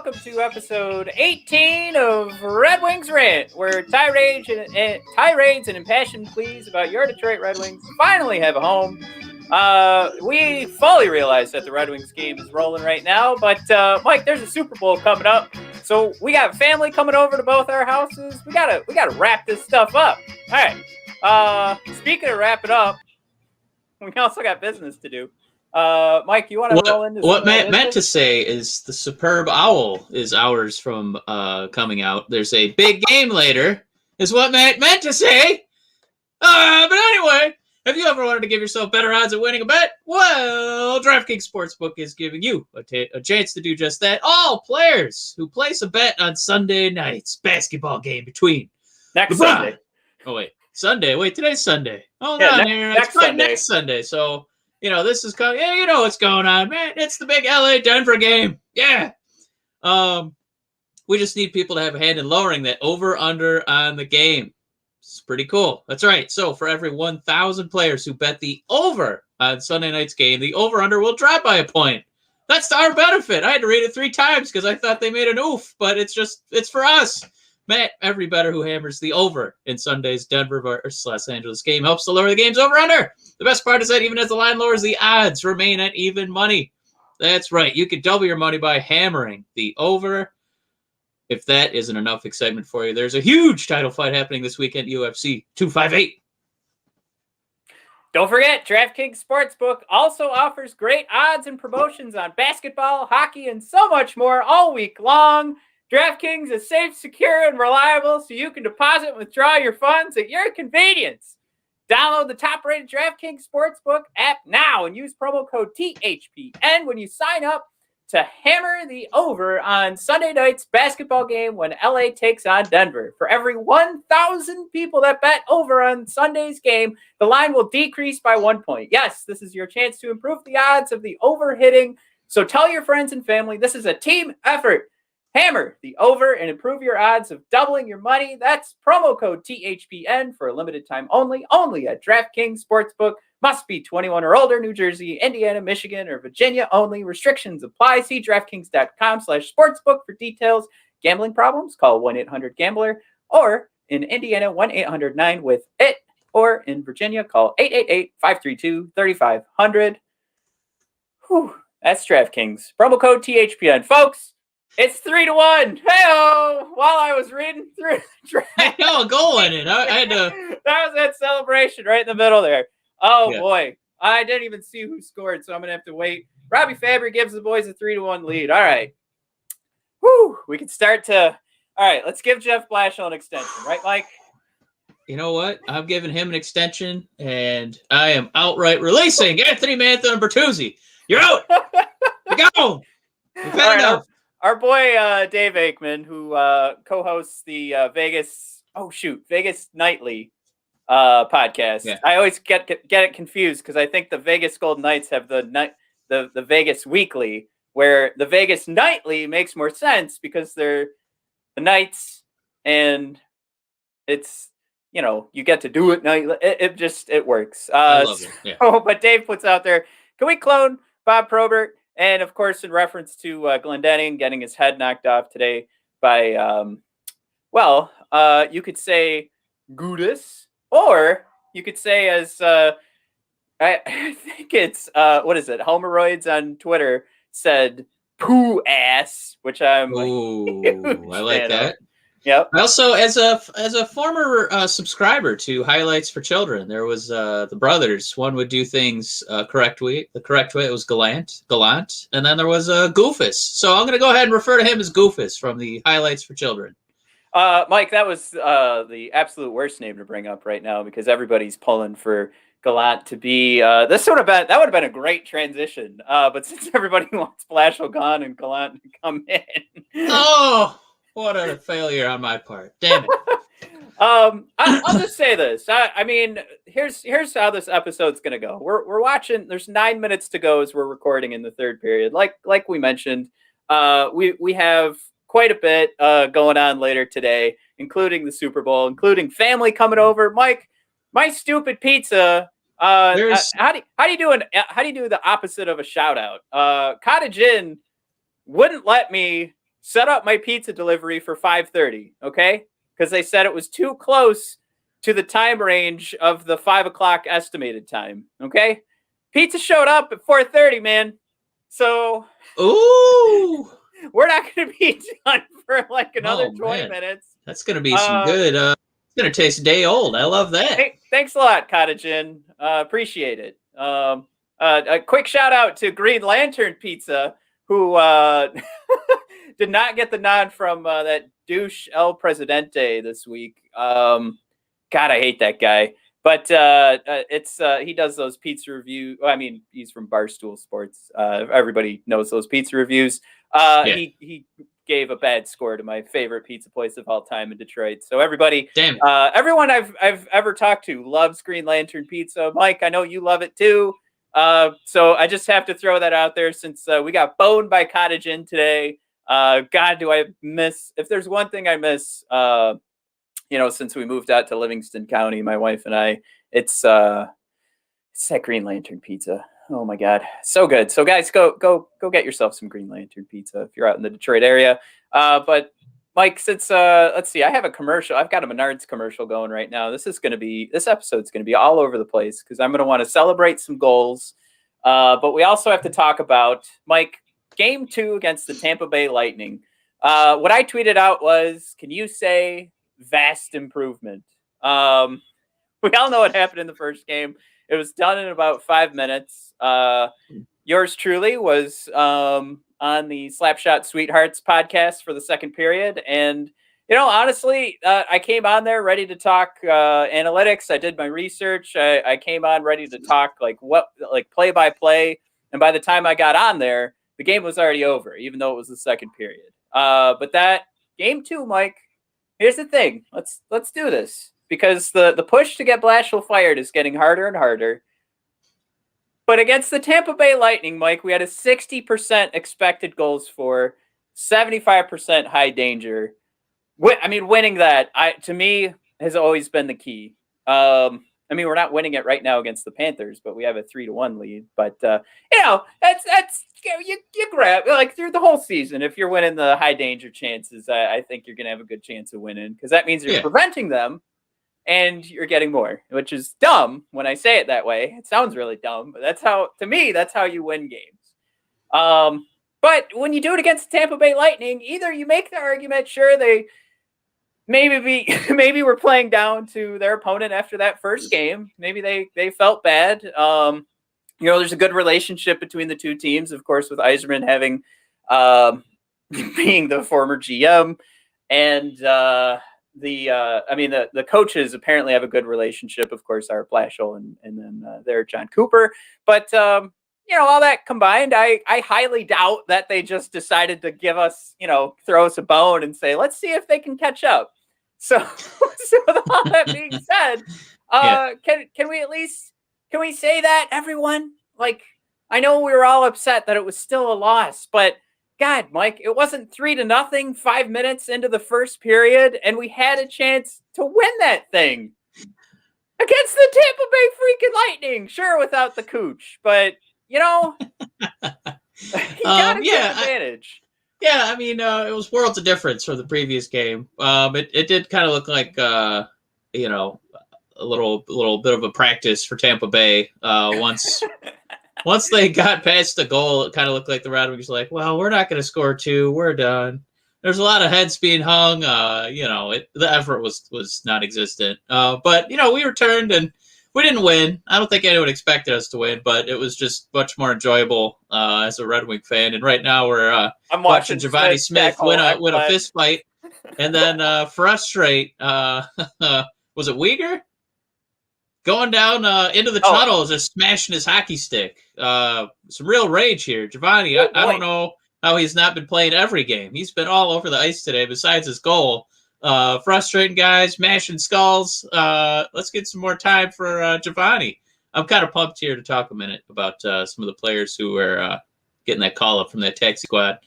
welcome to episode 18 of Red Wings Rant, where tirades and impassioned pleas about your Detroit Red Wings finally have a home. We fully realize that the Red Wings game is rolling right now, but Mike, there's a Super Bowl coming up, so we got family coming over to both our houses. We gotta wrap this stuff up. All right. Speaking of wrapping up, we also got business to do. Mike, you want to roll into what Matt meant to say is the superb owl is hours from coming out. There's a big game later, is what Matt meant to say. But anyway, have you ever wanted to give yourself better odds at winning a bet? Well, Draftking Sportsbook is giving you a chance to do just that. All players who place a bet on Sunday night's basketball game between next LeBron. Sunday. Oh, wait. Sunday. Wait, today's Sunday. Hold Yeah, on here. It's next Sunday. So, you know, this is coming. Yeah, you know what's going on, man. It's the big LA Denver game. Yeah. We just need people to have a hand in lowering that over-under on the game. It's pretty cool. That's right. So for every 1,000 players who bet the over on Sunday night's game, the over-under will drop by a point. That's to our benefit. I had to read it 3 times because I thought they made an oof, but it's for us. Matt, every bettor who hammers the over in Sunday's Denver versus Los Angeles game helps to lower the game's over-under. The best part is that even as the line lowers, the odds remain at even money. That's right. You could double your money by hammering the over. If that isn't enough excitement for you, there's a huge title fight happening this weekend, UFC 258. Don't forget, DraftKings Sportsbook also offers great odds and promotions on basketball, hockey, and so much more all week long. DraftKings is safe, secure, and reliable, so you can deposit and withdraw your funds at your convenience. Download the top-rated DraftKings Sportsbook app now and use promo code THPN when you sign up to hammer the over on Sunday night's basketball game when LA takes on Denver. For every 1,000 people that bet over on Sunday's game, the line will decrease by 1 point. Yes, this is your chance to improve the odds of the over hitting, so tell your friends and family this is a team effort. Hammer the over and improve your odds of doubling your money. That's promo code THPN for a limited time only at DraftKings Sportsbook. Must be 21 or older, New Jersey, Indiana, Michigan, or Virginia only. Restrictions apply. See DraftKings.com/sportsbook for details. Gambling problems? Call 1-800-GAMBLER. Or in Indiana, 1-800-9-WITH-IT. Or in Virginia, call 888-532-3500. Whew, that's DraftKings. Promo code THPN. Folks, it's 3-1. Hey-oh! While I was reading through the draft. I know, go in it. I had to. That was that celebration right in the middle there. Oh, yeah. Boy. I didn't even see who scored, so I'm going to have to wait. Robby Fabbri gives the boys a 3-1 lead. All right. Whew. We can start to. All right, let's give Jeff Blashill an extension. Right, Mike? You know what? I'm giving him an extension, and I am outright releasing Anthony Mantha and Bertuzzi. You're out. You're gone. You've had enough. Our boy Dave Akman, who co-hosts the Vegas Nightly podcast. Yeah. I always get it confused because I think the Vegas Golden Knights have the Vegas Weekly, where the Vegas Nightly makes more sense because they're the Knights, and it's, you know, you get to do it nightly. It works. I love it. Yeah. But Dave puts out there, can we clone Bob Probert? And, of course, in reference to Glendening getting his head knocked off today by, you could say Goofus, or you could say as, I think it's, Homeroids on Twitter said poo ass, which I'm I like that. Yep. Also, as a former subscriber to Highlights for Children, there was the brothers. One would do things correctly. The correct way, it was gallant, and then there was Goofus. So I'm going to go ahead and refer to him as Goofus from the Highlights for Children. Mike, that was the absolute worst name to bring up right now because everybody's pulling for Gallant to be. That would have been a great transition. But since everybody wants Blashill gone and Gallant to come in, oh. What a failure on my part. Damn it. I'll just say this. I mean, here's how this episode's going to go. We're watching. There's 9 minutes to go as we're recording in the third period. Like we mentioned, we have quite a bit going on later today, including the Super Bowl, including family coming over. Mike, my stupid pizza. How do you do the opposite of a shout out? Cottage Inn wouldn't let me set up my pizza delivery for 5:30, okay? Because they said it was too close to the time range of the 5 o'clock estimated time, okay? Pizza showed up at 4:30, man. So Ooh, we're not going to be done for like another 20 minutes. That's going to be some good. It's going to taste day old. I love that. Hey, thanks a lot, Cottage Inn. Appreciate it. A quick shout out to Green Lantern Pizza, who did not get the nod from that douche El Presidente this week. God, I hate that guy. But it's he does those pizza reviews. I mean, he's from Barstool Sports. Everybody knows those pizza reviews. He gave a bad score to my favorite pizza place of all time in Detroit. So everybody, everyone I've ever talked to loves Green Lantern Pizza. Mike, I know you love it too. So I just have to throw that out there since we got boned by Cottage Inn today. God, do I miss? If there's one thing I miss, since we moved out to Livingston County, my wife and I, it's that Green Lantern Pizza. Oh my God, so good. So guys, go get yourself some Green Lantern Pizza if you're out in the Detroit area. But Mike, since let's see, I have a commercial. I've got a Menards commercial going right now. This episode's gonna be all over the place because I'm gonna want to celebrate some goals. But we also have to talk about, Mike, Game 2 against the Tampa Bay Lightning. What I tweeted out was, can you say vast improvement? We all know what happened in the first game. It was done in about 5 minutes. Yours truly was on the Slapshot Sweethearts podcast for the second period. And, honestly, I came on there ready to talk analytics. I did my research. I came on ready to talk play by play. And by the time I got on there, the game was already over, even though it was the second period. But that Game 2, Mike, here's the thing. Let's do this. Because the push to get Blashill fired is getting harder and harder. But against the Tampa Bay Lightning, Mike, we had a 60% expected goals for, 75% high danger. Winning that, to me, has always been the key. We're not winning it right now against the Panthers, but we have a 3-1 lead. But, that's you grab, through the whole season, if you're winning the high danger chances, I think you're going to have a good chance of winning. Because that means you're preventing them. And you're getting more, which is dumb when I say it that way. It sounds really dumb, but that's how you win games. But when you do it against the Tampa Bay Lightning, either you make the argument, sure, they maybe we're playing down to their opponent after that first game. Maybe they felt bad. There's a good relationship between the two teams, of course, with Yzerman having being the former GM and the coaches apparently have a good relationship. Of course, our Blashill and then their John Cooper. But, all that combined, I highly doubt that they just decided to give us, throw us a bone and say, let's see if they can catch up. So with all that being said, can we say that, everyone? I know we were all upset that it was still a loss, but God, Mike, it wasn't 3-0, 5 minutes into the first period, and we had a chance to win that thing against the Tampa Bay freaking Lightning. Sure, without the Cooch, but you got a good advantage. It was worlds of difference from the previous game. It did kind of look like a little bit of a practice for Tampa Bay. Once they got past the goal, it kind of looked like the Red Wings were like, well, we're not going to score 2. We're done. There's a lot of heads being hung. The effort was non-existent. But we returned and we didn't win. I don't think anyone expected us to win, but it was just much more enjoyable as a Red Wing fan. And right now I'm watching Givani Smith win a fist fight and then frustrate. Was it Uyghur? Going down into the tunnel, just smashing his hockey stick. Some real rage here. Givani, I don't know how he's not been playing every game. He's been all over the ice today besides his goal. Frustrating guys, mashing skulls. Let's get some more time for Givani. I'm kind of pumped here to talk a minute about some of the players who are getting that call up from that taxi squad.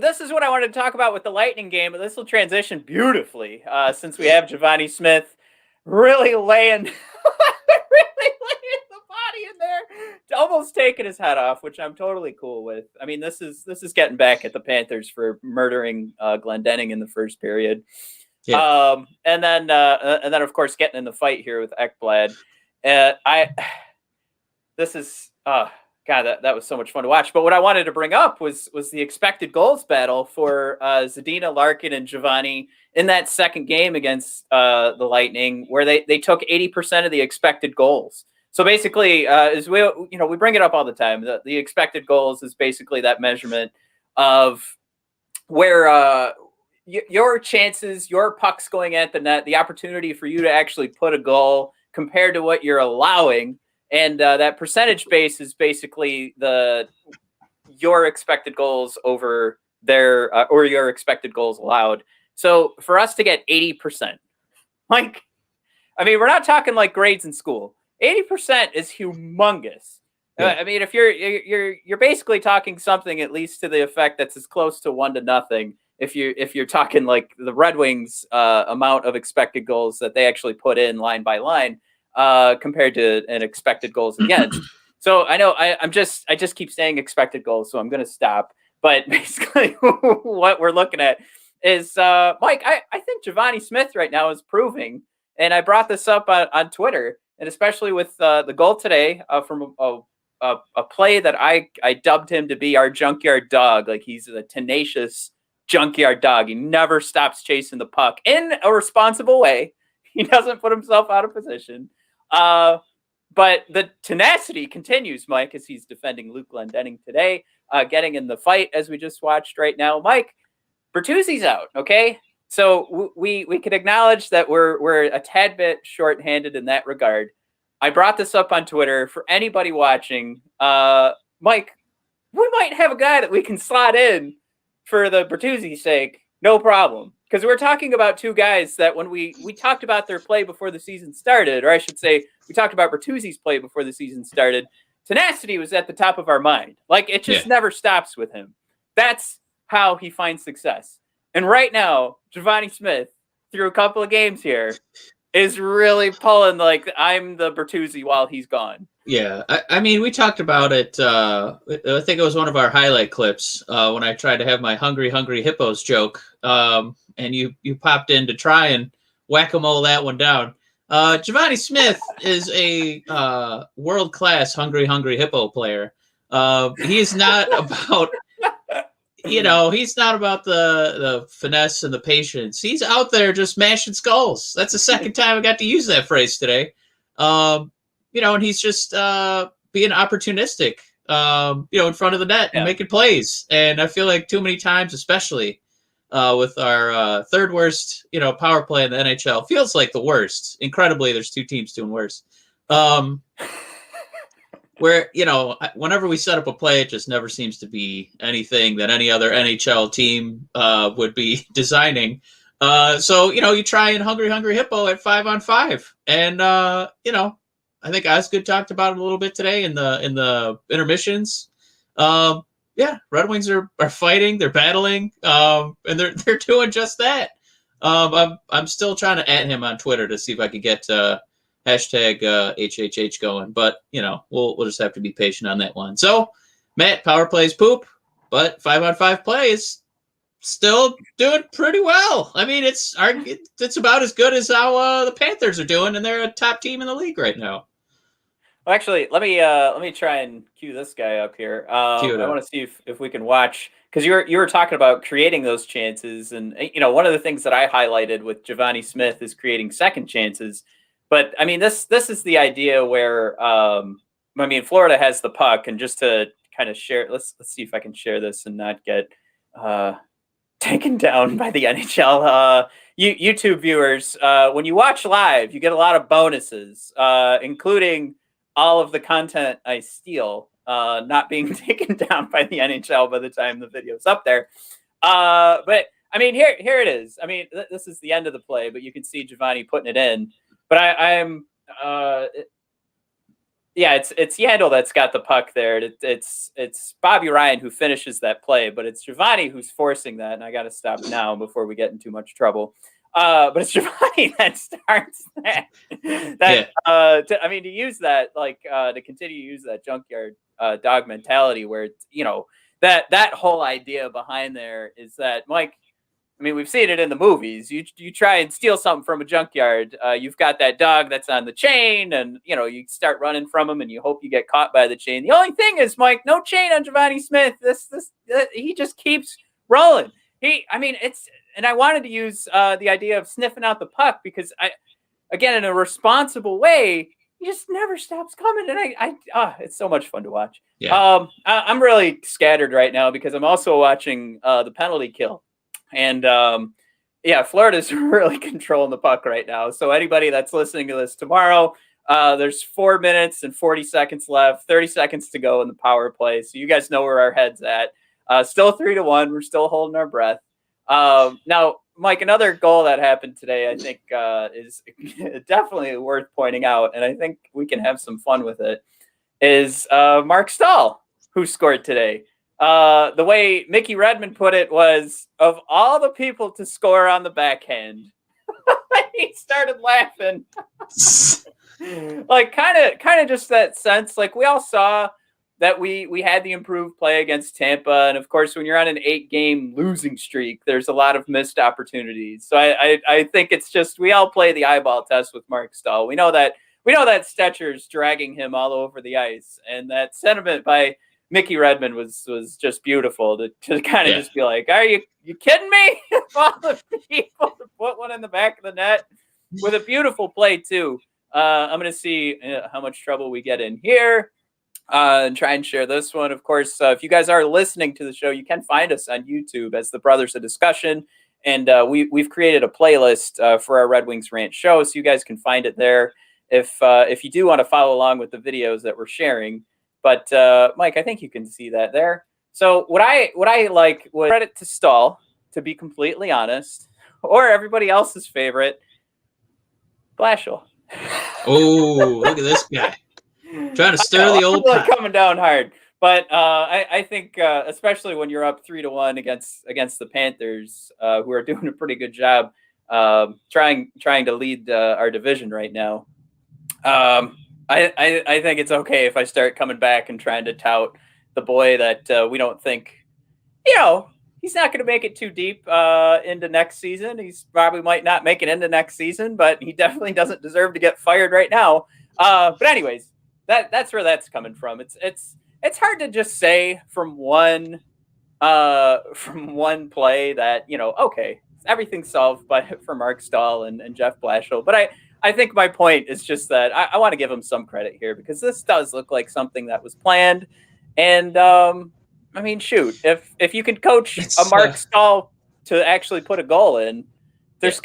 This is what I wanted to talk about with the Lightning game, but this will transition beautifully since we have Givani Smith really laying the body in there. almost taking his head off, which I'm totally cool with. I mean, this is getting back at the Panthers for murdering Glendening in the first period. Yeah. And then of course getting in the fight here with Ekblad. This is God, that was so much fun to watch. But what I wanted to bring up was the expected goals battle for Zadina, Larkin, and Givani in that second game against the Lightning, where they took 80% of the expected goals. So basically, as we bring it up all the time, the expected goals is basically that measurement of where your chances, your pucks going at the net, the opportunity for you to actually put a goal compared to what you're allowing. And that percentage base is basically your expected goals over their or your expected goals allowed. So for us to get 80%, we're not talking like grades in school. 80% is humongous. Yeah. I mean, if you're basically talking something at least to the effect that's as close to 1-0. If you're talking like the Red Wings amount of expected goals that they actually put in line by line. Compared to an expected goals against. So I know I just keep saying expected goals, so I'm going to stop. But basically what we're looking at is, Mike, I think Givani Smith right now is proving, and I brought this up on Twitter, and especially with the goal today from a play that I dubbed him to be our junkyard dog. Like, he's a tenacious junkyard dog. He never stops chasing the puck in a responsible way. He doesn't put himself out of position. But the tenacity continues, Mike, as he's defending Luke Glendening today, getting in the fight as we just watched right now. Mike, Bertuzzi's out, okay? So we could acknowledge that we're a tad bit shorthanded in that regard. I brought this up on Twitter for anybody watching. Mike, we might have a guy that we can slot in for the Bertuzzi's sake, no problem. Because we're talking about two guys that when we talked about their play before the season started, or I should say, we talked about Bertuzzi's play before the season started, tenacity was at the top of our mind. Like, it just never stops with him. That's how he finds success. And right now, Givani Smith, through a couple of games here, is really pulling like I'm the Bertuzzi while he's gone. Yeah, I mean, we talked about it. I think it was one of our highlight clips when I tried to have my hungry hippos joke, and you popped in to try and whack-a-mole that one down. Givani Smith is a world-class hungry hippo player. He's not about he's not about the finesse and the patience. He's out there just mashing skulls. That's the second time I got to use that phrase today. And he's just being opportunistic, in front of the net and making plays. And I feel like too many times, especially with our third worst, power play in the NHL, feels like the worst. Incredibly, there's two teams doing worse. Where, whenever we set up a play, it just never seems to be anything that any other NHL team would be designing. So you try and hungry hippo at 5-on-5. And, I think Osgood talked about it a little bit today in the intermissions. Red Wings are fighting, they're battling, and they're doing just that. I'm still trying to @ him on Twitter to see if I could get hashtag HHH going, but we'll just have to be patient on that one. So, Matt, power plays poop, but 5-on-5 play is still doing pretty well. I mean, it's about as good as how the Panthers are doing, and they're a top team in the league right now. Well, actually, let me try and cue this guy up here. I want to see if we can watch, because you were talking about creating those chances, and one of the things that I highlighted with Givani Smith is creating second chances. But I mean, this is the idea where Florida has the puck, and just to kind of share, let's see if I can share this and not get taken down by the NHL. YouTube viewers, when you watch live, you get a lot of bonuses, including all of the content I steal, not being taken down by the NHL by the time the video's up there. But I mean, here it is. I mean, this is the end of the play, but you can see Givani putting it in. But it's Yandel that's got the puck there. It's Bobby Ryan who finishes that play, but it's Givani who's forcing that, and I got to stop now before we get in too much trouble. But it's Givani that starts that. To use that, to continue to use that junkyard dog mentality, where it's, that whole idea behind there is that, Mike. I mean, we've seen it in the movies. You try and steal something from a junkyard. You've got that dog that's on the chain, and you start running from him, and you hope you get caught by the chain. The only thing is, Mike, no chain on Givani Smith. He just keeps rolling. And I wanted to use the idea of sniffing out the puck because again, in a responsible way, he just never stops coming, and it's so much fun to watch. Yeah. I'm really scattered right now because I'm also watching the penalty kill. And Florida's really controlling the puck right now. So anybody that's listening to this tomorrow, there's 4 minutes and 40 seconds left, 30 seconds to go in the power play. So you guys know where our head's at. Still 3-1. We're still holding our breath. Now, Mike, another goal that happened today, I think, is definitely worth pointing out, and I think we can have some fun with it, is Marc Staal, who scored today. The way Mickey Redmond put it was, of all the people to score on the backhand, he started laughing. kind of just that sense. Like, we all saw that we had the improved play against Tampa. And of course, when you're on an 8-game losing streak, there's a lot of missed opportunities. So I think it's just, we all play the eyeball test with Marc Staal. We know that Stetcher's dragging him all over the ice, and that sentiment by Mickey Redmond was just beautiful to kind of just be like, are you kidding me? All the people to put one in the back of the net with a beautiful play too. I'm going to see how much trouble we get in here and try and share this one. Of course, if you guys are listening to the show, you can find us on YouTube as the Brothers of Discussion. And we've created a playlist for our Red Wings Rant show, so you guys can find it there if you do want to follow along with the videos that we're sharing. But Mike, I think you can see that there. So what I like was credit to Staal, to be completely honest, or everybody else's favorite, Blashill. Oh, look at this guy trying to stir the old pot. Coming down hard. But I think especially when you're up 3-1 against the Panthers, who are doing a pretty good job trying to lead our division right now. I think it's okay if I start coming back and trying to tout the boy that we don't think, he's not going to make it too deep into next season. He's probably might not make it into next season, but he definitely doesn't deserve to get fired right now. But anyways, that's where that's coming from. It's hard to just say from one play that, okay, everything's solved for Marc Staal and Jeff Blashill. But I think my point is just that I want to give him some credit here, because this does look like something that was planned. And shoot, if you can coach a Marc Staal to actually put a goal in, there's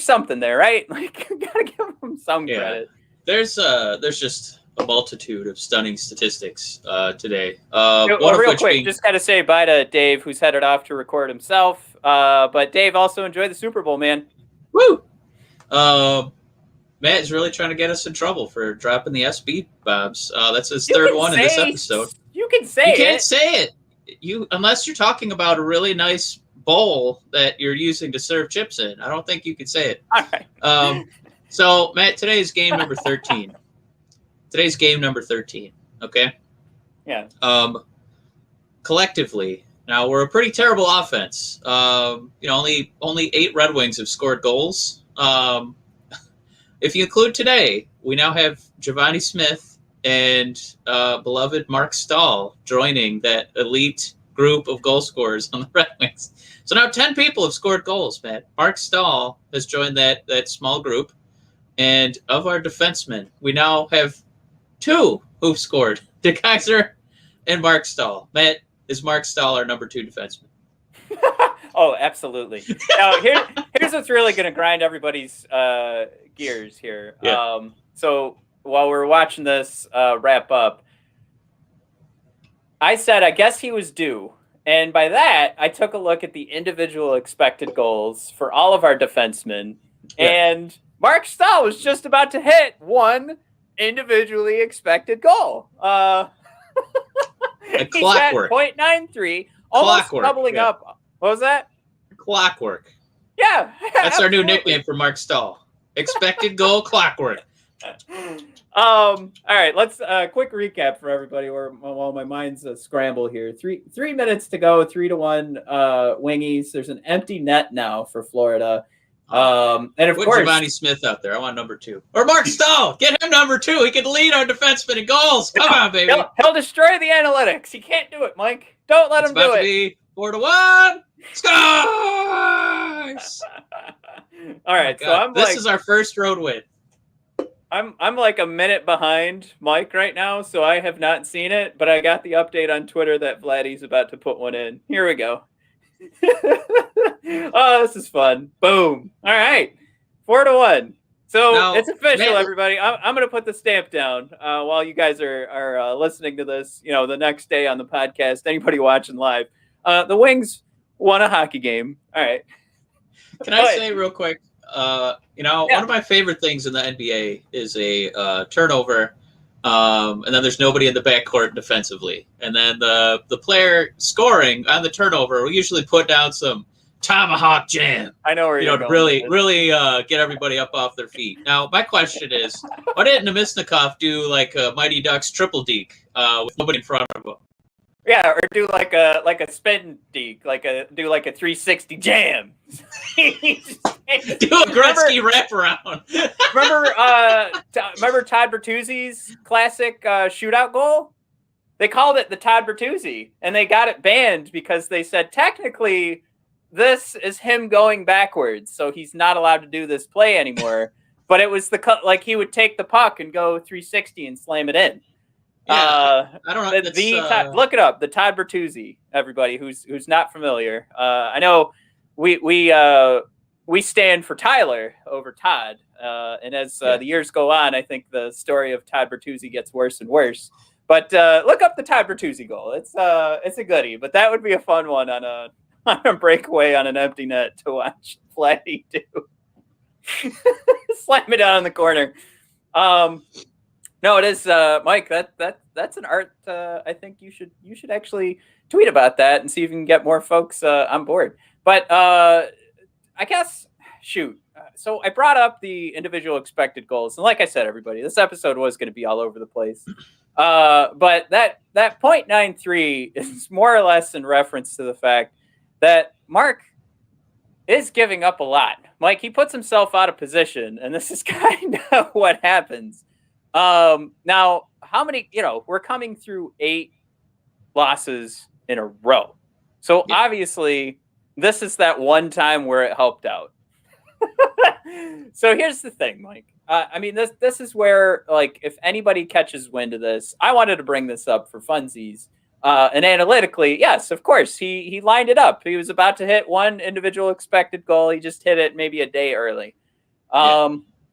something there, right? Like, you gotta give him some credit. There's just a multitude of stunning statistics today. Real quick, just gotta say bye to Dave, who's headed off to record himself. But Dave, also enjoy the Super Bowl, man. Woo! Matt is really trying to get us in trouble for dropping the SB Bobs. That's his third one in this episode. You can say it. You can't say it. Unless you're talking about a really nice bowl that you're using to serve chips in. I don't think you can say it. All right. So, Matt, today's game number 13. Okay? Yeah. Collectively, now we're a pretty terrible offense. Only 8 Red Wings have scored goals. If you include today, we now have Givani Smith and beloved Marc Staal joining that elite group of goal scorers on the Red Wings. So now 10 people have scored goals, Matt. Marc Staal has joined that small group. And of our defensemen, we now have 2 who've scored, De Keyser and Marc Staal. Matt, is Marc Staal our number 2 defenseman? Oh, absolutely. Now, here's what's really going to grind everybody's gears here. Yeah. So while we're watching this wrap up, I said, I guess he was due. And by that, I took a look at the individual expected goals for all of our defensemen. Yeah. And Marc Staal was just about to hit one individually expected goal. Clockwork. He's at .93, almost doubling up. What was that? Clockwork. Yeah. That's our new nickname for Marc Staal. Expected goal clockwork. All right, let's quick recap for everybody while my mind's a scramble here. 3 minutes to go, 3-1 Wingies. There's an empty net now for Florida. And of Put course, Givani Smith out there. I want number 2. Or Marc Staal. Get him number 2. He can lead our defensemen in goals. Come on, baby. He'll destroy the analytics. He can't do it, Mike. Don't let him do it. It's about to be 4-1. Scores! All right, so this is our first road win. I'm like a minute behind Mike right now, so I have not seen it, but I got the update on Twitter that Vladdy's about to put one in. Here we go. Oh, this is fun. Boom. All right. 4-1. So now, it's official, everybody. I'm going to put the stamp down while you guys are listening to this, the next day on the podcast, anybody watching live. The Wings won a hockey game. All right. Can I say real quick, one of my favorite things in the NBA is a turnover, and then there's nobody in the backcourt defensively. And then the player scoring on the turnover will usually put down some tomahawk jam. I know where you're going. Really get everybody up off their feet. Now, my question is, why didn't Namestnikov do like a Mighty Ducks triple deke with nobody in front of him? Yeah, or do like a spin deke, do like a 360 jam. Do a Gretzky wraparound. Remember Todd Bertuzzi's classic shootout goal? They called it the Todd Bertuzzi, and they got it banned because they said technically this is him going backwards, so he's not allowed to do this play anymore. But it was he would take the puck and go 360 and slam it in. Yeah, I don't know. Look it up. The Todd Bertuzzi. Everybody who's not familiar. I know we stand for Tyler over Todd. And as the years go on, I think the story of Todd Bertuzzi gets worse and worse. But look up the Todd Bertuzzi goal. It's a goodie. But that would be a fun one on a breakaway on an empty net to watch Vladdy do. Slam it down in the corner. No, it is, Mike. That's an art. I think you should actually tweet about that and see if you can get more folks on board. But I guess, so I brought up the individual expected goals, and like I said, everybody, this episode was going to be all over the place. But that .93 is more or less in reference to the fact that Marc is giving up a lot. Mike, he puts himself out of position, and this is kind of what happens. Now, how many, we're coming through 8 losses in a row. So obviously this is that one time where it helped out. So here's the thing, Mike. This is where, if anybody catches wind of this, I wanted to bring this up for funsies. And analytically, yes, of course, he lined it up. He was about to hit one individual expected goal. He just hit it maybe a day early.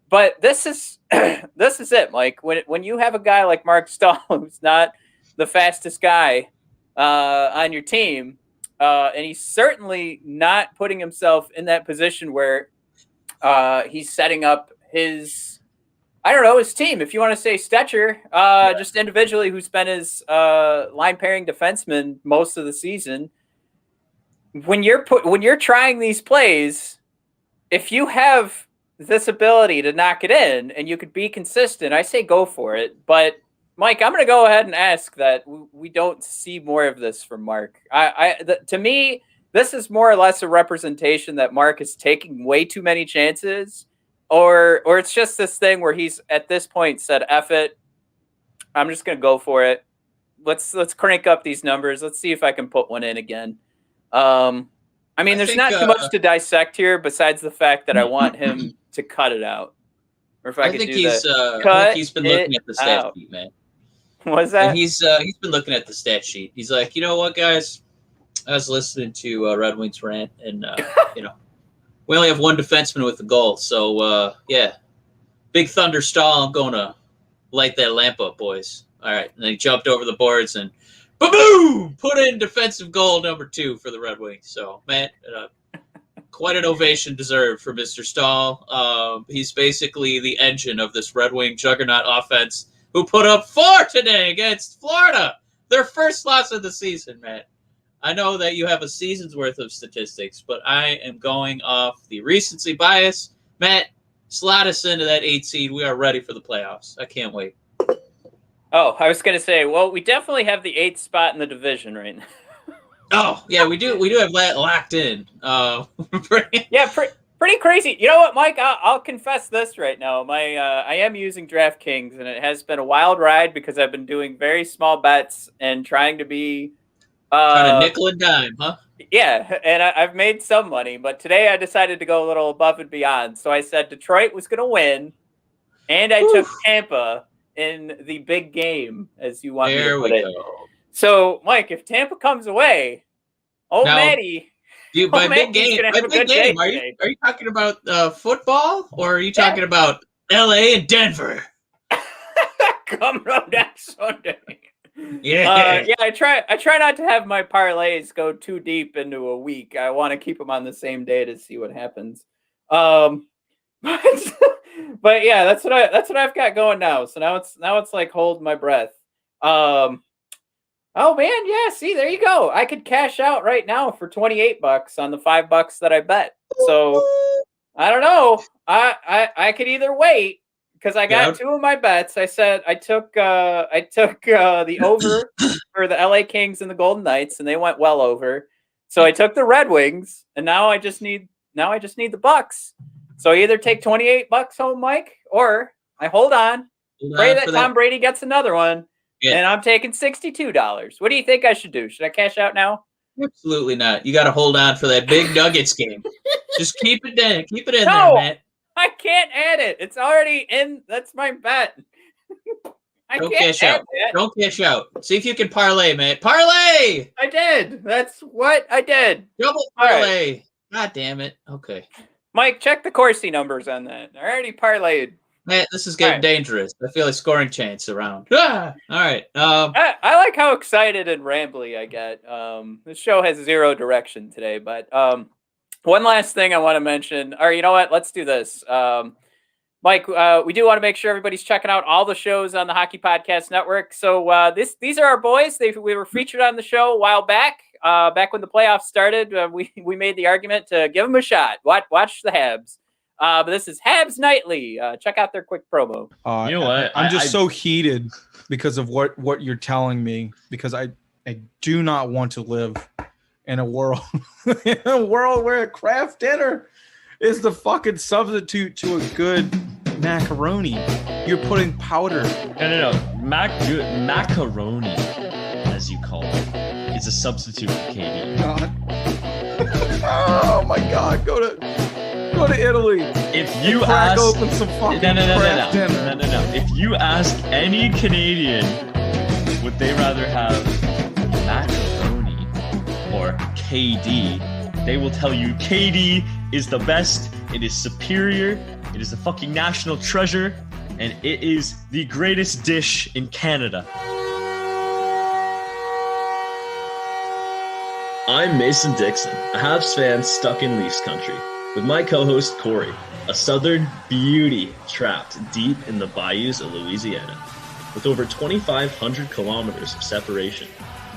But this is it, Mike. When you have a guy like Marc Staal, who's not the fastest guy on your team, and he's certainly not putting himself in that position where he's setting up his team. If you want to say Stetcher, just individually, who's been his line pairing defenseman most of the season. When you're trying these plays, if you have this ability to knock it in and you could be consistent, I say go for it. But Mike, I'm going to go ahead and ask that we don't see more of this from Marc. To me, this is more or less a representation that Marc is taking way too many chances, or it's just this thing where he's at this point said, F it, I'm just going to go for it. Let's crank up these numbers. Let's see if I can put one in again. There's not too much to dissect here besides the fact that I want him to cut it out. Or if I could think do he's, that. I think he's been looking at the stat sheet, man. What's that? And he's been looking at the stat sheet. He's like, you know what, guys? I was listening to Red Wings Rant, and we only have one defenseman with a goal. So Big Thunder Stahl, I'm going to light that lamp up, boys. All right, and then he jumped over the boards and boom! Put in defensive goal number 2 for the Red Wings. So, man, quite an ovation deserved for Mr. Stahl. He's basically the engine of this Red Wing juggernaut offense, who put up 4 today against Florida. Their first loss of the season, man. I know that you have a season's worth of statistics, but I am going off the recency bias. Matt, slot us into that 8 seed. We are ready for the playoffs. I can't wait. Oh, I was going to say, well, we definitely have the 8th spot in the division right now. Oh, yeah, we do have that locked in. Yeah, pretty crazy. You know what, Mike? I'll confess this right now. I am using DraftKings, and it has been a wild ride because I've been doing very small bets and trying to be trying to nickel and dime, huh? Yeah, and I've made some money, but today I decided to go a little above and beyond. So I said Detroit was going to win, and I took Tampa in the big game, as you want me to put it. There we go. So, Mike, if Tampa comes away, Maddie. By big game, are you talking about football, or are you talking about LA and Denver? Come on next Sunday. Yeah. I try not to have my parlays go too deep into a week. I want to keep them on the same day to see what happens. But yeah, that's what I've got going now. So now it's like hold my breath. Oh man, yeah. See, there you go. I could cash out right now for $28 on the $5 that I bet. So I don't know. I could either wait because I got 2 of my bets. I said I took the over for the LA Kings and the Golden Knights, and they went well over. So I took the Red Wings, and now I just need the Bucks. So I either take $28 home, Mike, or I hold on, pray that Tom Brady gets another one. Yeah. And I'm taking $62. What do you think I should do? Should I cash out now? Absolutely not. You got to hold on for that big Nuggets game. Just keep it in. Keep it in there, man. I can't add it. It's already in. That's my bet. Don't cash out. Don't cash out. See if you can parlay, man. Parlay! I did. That's what I did. Double parlay. Right. God damn it. Okay. Mike, check the Corsi numbers on that. I already parlayed. Man, this is getting dangerous. I feel a scoring chance around. All right. I like how excited and rambly I get. This show has zero direction today, but one last thing I want to mention. Or you know what? Let's do this. Mike, we do want to make sure everybody's checking out all the shows on the Hockey Podcast Network. So these are our boys. We were featured on the show a while back. Back when the playoffs started, we made the argument to give them a shot. Watch the Habs. But this is Habs Nightly. Check out their quick promo. You know what? I'm just so heated because of what you're telling me, because I do not want to live in a world where a craft dinner is the fucking substitute to a good macaroni. You're putting powder. No. Macaroni, as you call it, is a substitute for KD. God. Oh my God! Go to Italy. If you crack open some fucking craft dinner. No. If you ask any Canadian, would they rather have macaroni or KD, they will tell you KD is the best. It is superior. It is the fucking national treasure, and it is the greatest dish in Canada. I'm Mason Dixon, a Habs fan stuck in Leafs country, with my co-host Corey, a southern beauty trapped deep in the bayous of Louisiana. With over 2,500 kilometers of separation,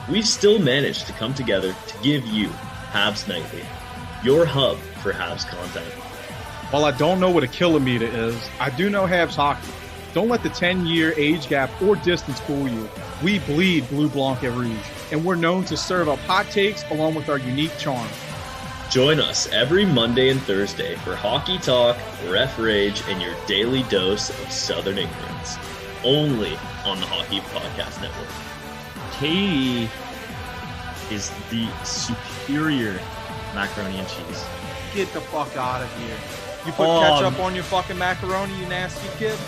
we still managed to come together to give you Habs Nightly, your hub for Habs content. While I don't know what a kilometer is, I do know Habs hockey. Don't let the 10-year age gap or distance fool you. We bleed Blue Blanc et Rouge, and we're known to serve up hot takes along with our unique charm. Join us every Monday and Thursday for hockey talk, ref rage, and your daily dose of Southern ignorance. Only on the Hockey Podcast Network. KD is the superior macaroni and cheese. Get the fuck out of here. You put ketchup on your fucking macaroni, you nasty kid?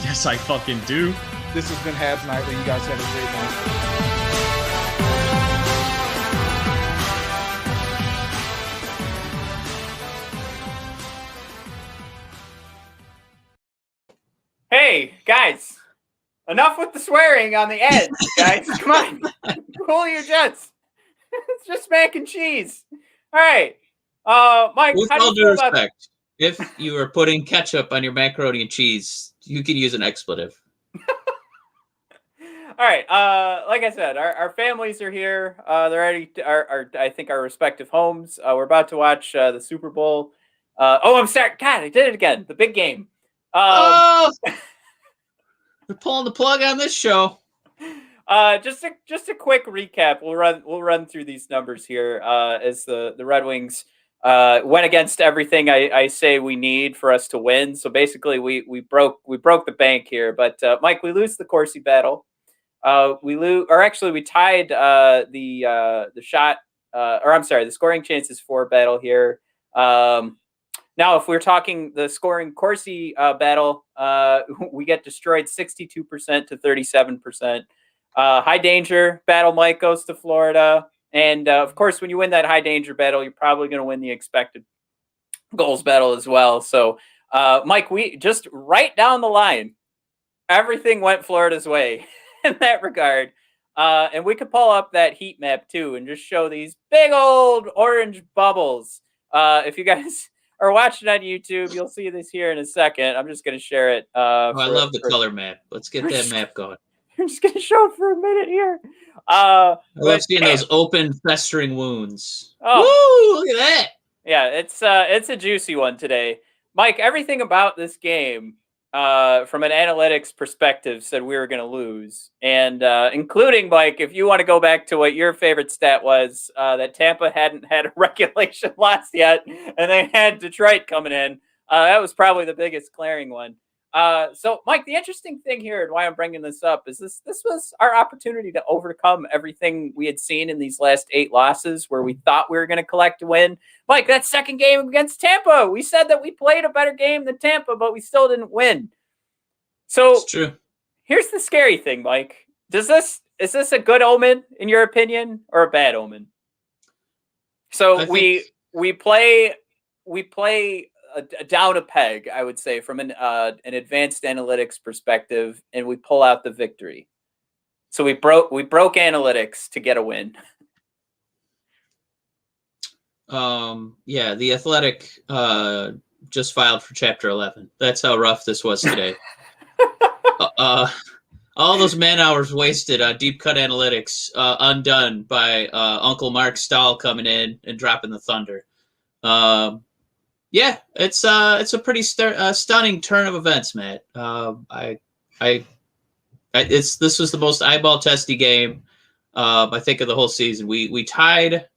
Yes, I fucking do. This has been Habs Nightly. You guys have a great night. Hey, guys. Enough with the swearing on the end, guys. Come on. Cool your jets. It's just mac and cheese. All right. Mike, with all due respect, if you are putting ketchup on your macaroni and cheese, you can use an expletive. right. Like I said, our families are here. They're already I think our respective homes. We're about to watch the Super Bowl. I'm sorry. God, I did it again. The big game. Oh, we're pulling the plug on this show. Just a quick recap. We'll run through these numbers here as the Red Wings went against everything I say we need for us to win. So basically, we broke the bank here. But Mike, we lose the Corsi battle. We tied the shot, the scoring chances for battle here. Now, if we're talking the scoring Corsi battle, we get destroyed 62% to 37%. High danger battle, Mike, goes to Florida. And of course, when you win that high danger battle, you're probably going to win the expected goals battle as well. So, Mike, we just right down the line, everything went Florida's way in that regard. And we could pull up that heat map too and just show these big old orange bubbles. If you guys are watching on YouTube, you'll see this here in a second. I'm just going to share it. I love the color map. Let's get that map going. I'm just going to show it for a minute here. I love seeing those open, festering wounds. Oh, woo! Look at that. Yeah, it's a juicy one today. Mike, everything about this game, from an analytics perspective, said we were going to lose. And including, Mike, if you want to go back to what your favorite stat was, that Tampa hadn't had a regulation loss yet, and they had Detroit coming in. That was probably the biggest glaring one. So, Mike, the interesting thing here and why I'm bringing this up is this was our opportunity to overcome everything we had seen in these last 8 losses where we thought we were going to collect a win. Mike, that second game against Tampa, we said that we played a better game than Tampa, but we still didn't win. So it's true. Here's the scary thing, Mike. Is this a good omen in your opinion or a bad omen? So we play down a peg, I would say, from an advanced analytics perspective, and we pull out the victory. So we broke analytics to get a win. Yeah, the Athletic just filed for Chapter 11. That's how rough this was today. All those man hours wasted on deep cut analytics undone by Uncle Marc Staal coming in and dropping the thunder. Yeah, it's a pretty stunning turn of events, Matt. This was the most eyeball testy game I think of the whole season. We tied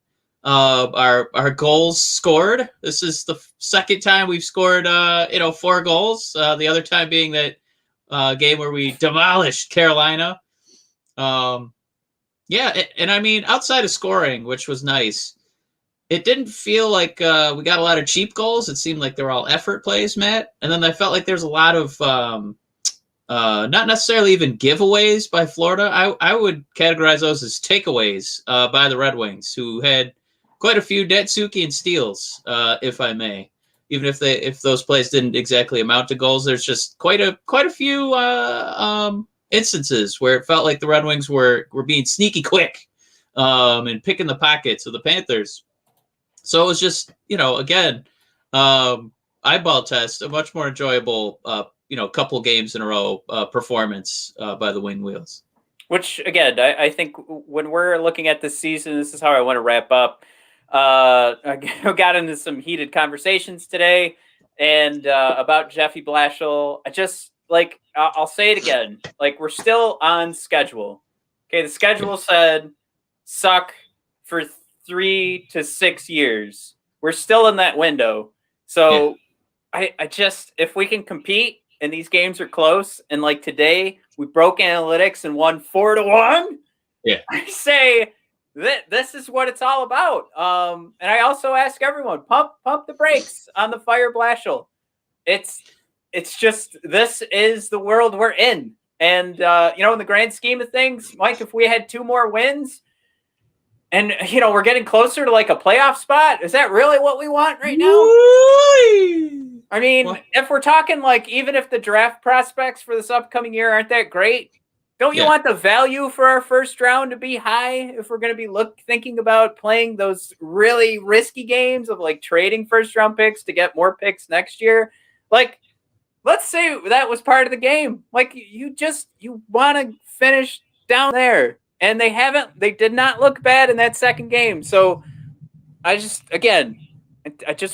our goals scored. This is the second time we've scored 4 goals. The other time being that game where we demolished Carolina. Yeah, and I mean outside of scoring, which was nice. It didn't feel like we got a lot of cheap goals. It seemed like they were all effort plays, Matt. And then I felt like there's a lot of not necessarily even giveaways by Florida. I would categorize those as takeaways by the Red Wings, who had quite a few Datsuki and steals, if I may. Even if those plays didn't exactly amount to goals, there's just quite a few instances where it felt like the Red Wings were being sneaky quick and picking the pockets of the Panthers. So it was just, again, eyeball test, a much more enjoyable, couple games in a row performance by the Wing Wheels. Which, again, I think when we're looking at this season, this is how I want to wrap up. I got into some heated conversations today and about Jeffy Blashill. I'll say it again. We're still on schedule. Okay, the schedule said suck for 3 to 6 years. We're still in that window. So yeah. I just, if we can compete and these games are close, and like today we broke analytics and won 4-1. Yeah. I say that this is what it's all about. And I also ask everyone, pump the brakes on the fire Blashill. It's just, this is the world we're in. And in the grand scheme of things, Mike, if we had 2 more wins, and, we're getting closer to like a playoff spot. Is that really what we want right now? I mean, if we're talking even if the draft prospects for this upcoming year aren't that great, don't you want the value for our first round to be high if we're going to be thinking about playing those really risky games of trading first round picks to get more picks next year? Let's say that was part of the game. You want to finish down there, and they did not look bad in that second game. So I just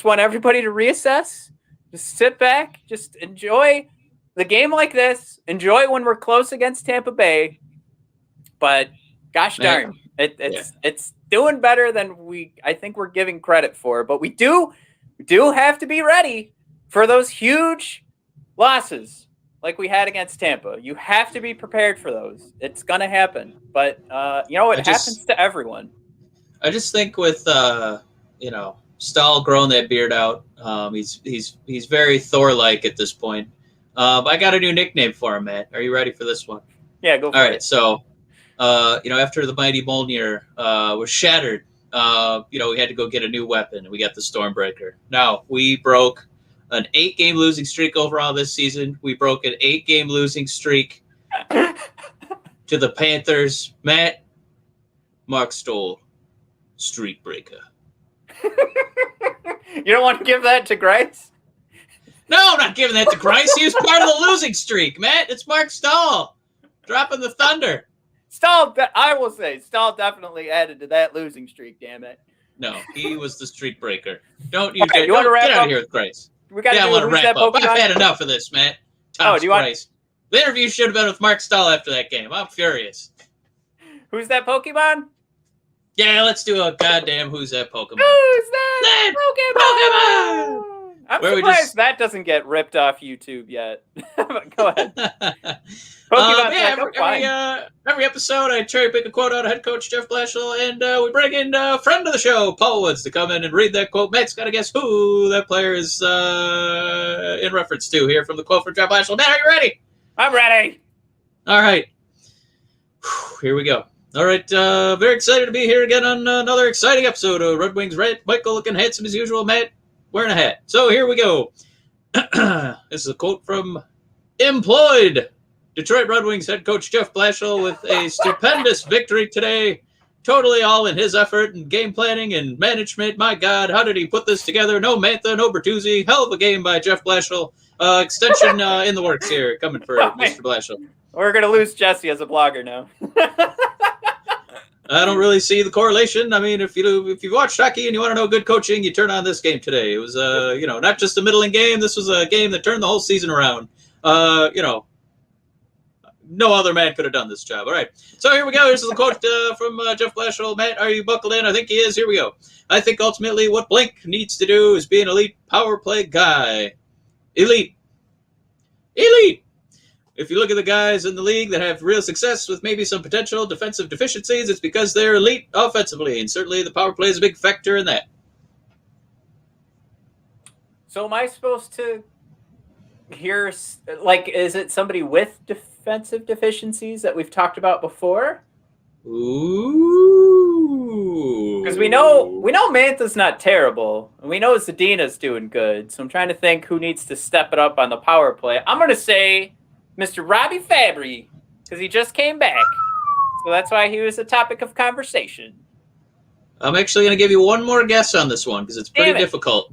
want everybody to reassess, just sit back, just enjoy the game like this, enjoy when we're close against Tampa Bay. But gosh darn, it's doing better than I think we're giving credit for. But we do have to be ready for those huge losses like we had against Tampa. You have to be prepared for those. It's gonna happen. But it happens to everyone. I just think with Stahl growing that beard out, he's very Thor-like at this point. I got a new nickname for him, Matt. Are you ready for this one? Yeah, go for it. All right, so after the mighty Mjolnir was shattered, we had to go get a new weapon, and we got the Stormbreaker. Now, we broke an 8-game losing streak overall this season. We broke an 8-game losing streak to the Panthers. Matt, Marc Staal, streak breaker. You don't want to give that to Greiss? No, I'm not giving that to Greiss. He was part of the losing streak, Matt. It's Marc Staal dropping the thunder. I will say, Stahl definitely added to that losing streak, damn it. No, he was the streak breaker. Don't you you want to wrap get up? out of here with Greiss. I want to wrap up. I've had enough of this, Matt. Do you want? The interview should have been with Marc Staal after that game. I'm furious. Who's that Pokemon? Yeah, let's do a goddamn Who's That Pokemon. Who's that Pokemon? I'm surprised that doesn't get ripped off YouTube yet. Go ahead. Every episode I cherry pick a quote out of head coach Jeff Blashill, and we bring in a friend of the show, Paul Woods, to come in and read that quote. Matt's got to guess who that player is in reference to here from the quote from Jeff Blashill. Matt, are you ready? I'm ready. All right. Here we go. All right, very excited to be here again on another exciting episode of Red Wings Rant. Michael looking handsome as usual, Matt wearing a hat. So here we go. This is a quote from Employed Detroit Red Wings head coach Jeff Blashill with a stupendous victory today. Totally all in his effort and game planning and management. My God, how did he put this together? No Mantha, no Bertuzzi. Hell of a game by Jeff Blashill. Extension in the works here coming for Mr. Blashill. We're going to lose Jesse as a blogger now. I don't really see the correlation. I mean, if you watch hockey and you want to know good coaching, you turn on this game today. It was not just a middling game. This was a game that turned the whole season around. No other man could have done this job. All right. So here we go. Here's the quote from Jeff Blashill. Matt, are you buckled in? I think he is. Here we go. I think ultimately what Blink needs to do is be an elite power play guy. Elite. If you look at the guys in the league that have real success with maybe some potential defensive deficiencies, it's because they're elite offensively, and certainly the power play is a big factor in that. So am I supposed to hear, is it somebody with defensive deficiencies that we've talked about before? Ooh. Because we know Mantha's not terrible, and we know Zadina's doing good, so I'm trying to think who needs to step it up on the power play. I'm going to say Mr. Robby Fabbri, because he just came back. So that's why he was a topic of conversation. I'm actually going to give you one more guess on this one, because it's pretty difficult.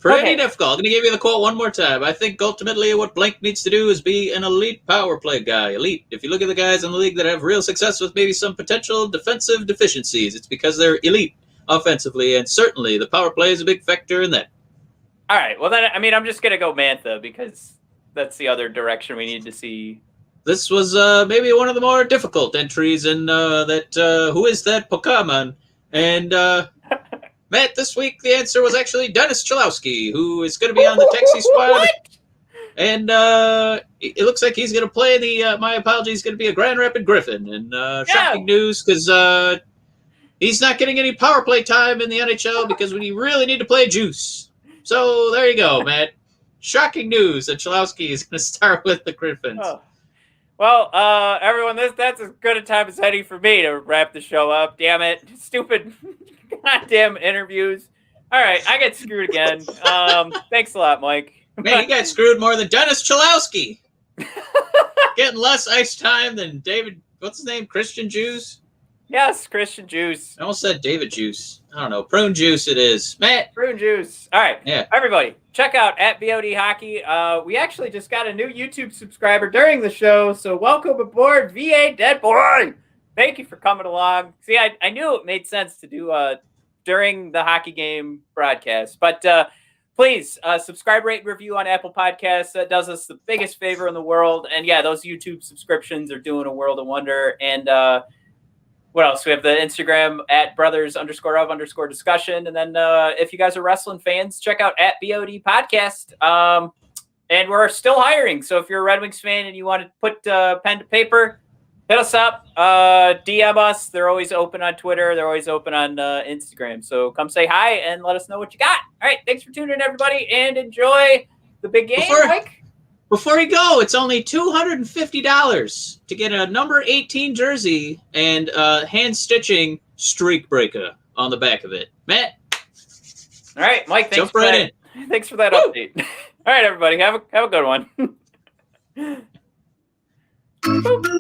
Difficult. I'm going to give you the quote one more time. I think ultimately what Blink needs to do is be an elite power play guy. Elite. If you look at the guys in the league that have real success with maybe some potential defensive deficiencies, it's because they're elite offensively, and certainly the power play is a big factor in that. All right. Well, then, I'm just going to go Mantha, because that's the other direction we need to see. This was maybe one of the more difficult entries in that Who Is That Pokemon? And Matt, this week the answer was actually Dennis Chalowski, who is going to be on the taxi squad. What? And it looks like he's going to play my apologies, going to be a Grand Rapid Griffin. And shocking news, because he's not getting any power play time in the NHL because we really need to play juice. So there you go, Matt. Shocking news that Chalowski is going to start with the Griffins. Oh. Well, everyone, that's as good a time as any for me to wrap the show up. Damn it. Stupid goddamn interviews. All right, I get screwed again. Thanks a lot, Mike. Man, you got screwed more than Dennis Chalowski. Getting less ice time than David, what's his name, Christian Jews? Yes, Christian Juice. I almost said David Juice. I don't know. Prune Juice it is. Matt. Prune Juice. All right. Yeah. Everybody, check out at BOD Hockey. We actually just got a new YouTube subscriber during the show, so welcome aboard, VA Dead Boy. Thank you for coming along. See, I knew it made sense to do during the hockey game broadcast, but please subscribe, rate, and review on Apple Podcasts. That does us the biggest favor in the world. And yeah, those YouTube subscriptions are doing a world of wonder. And what else? We have the Instagram at brothers_of_discussion. And then if you guys are wrestling fans, check out at BOD Podcast. And we're still hiring. So if you're a Red Wings fan and you want to put pen to paper, hit us up, DM us. They're always open on Twitter. They're always open on Instagram. So come say hi and let us know what you got. All right. Thanks for tuning in, everybody, and enjoy the big game, Mike. Before you go, it's only $250 to get a number 18 jersey and hand-stitching streak breaker on the back of it. Matt? All right, Mike, thanks Jump right in. Thanks for that update. All right, everybody, have a good one. Boop.